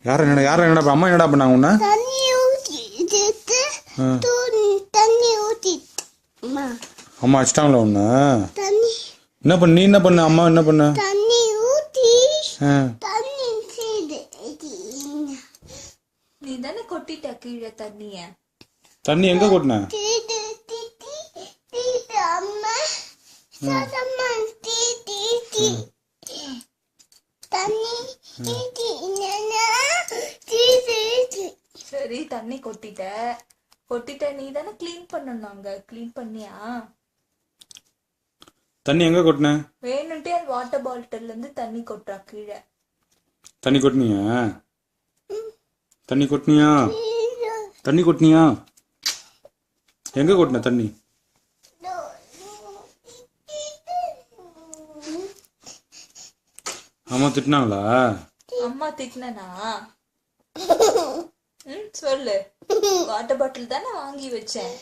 யாரும் என்னடா அம்மா என்னடா பண்ணாங்க உன்ன? தண்ணி ஊத்திட்டு தண்ணி ஊத்தி அம்மா அடிச்சிட்டாங்களா உன்ன? தண்ணி என்ன பண்ண நீ? என்ன பண்ண அம்மா? என்ன பண்ண? தண்ணி ஊத்தி தண்ணி நீ தானே கொட்டிட்ட கீழே தண்ணிய. தண்ணி எங்க கொட்டின? அம்மா தண்ணி சரி தண்ணி கொட்டிட்ட நீ தானே கிளீன் பண்ணணும். அங்க கிளீன் பண்ணியா? தண்ணி எங்க கொட்டின? வேணும்ட்டே அந்த வாட்டர் பாட்டில்ல இருந்து தண்ணி கொட்டுறா கீழே. தண்ணி கொட்டினியா? தண்ணி கொட்டினியா? தண்ணி கொட்டினியா? எங்க கொட்டின தண்ணி? அம்மா திட்டினாங்களா? அம்மா திட்டினா? சொல்லு. வாட்டர் பாட்டில் தானே வாங்கி வச்சேன்,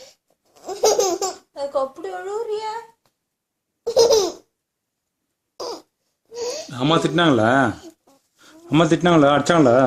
அதுக்கு அப்படி அழுவுறியா? அம்மா திட்டினாங்களா? அம்மா திட்டினாங்களா? அடிச்சாங்களா?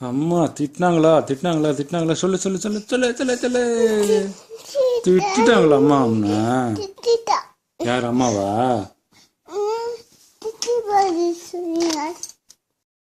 அம்மா திட்டினாங்களா? திட்டினாங்களா? சொல்லு. திட்டாங்களா அம்மா? அம்மா யார்? அம்மாவா?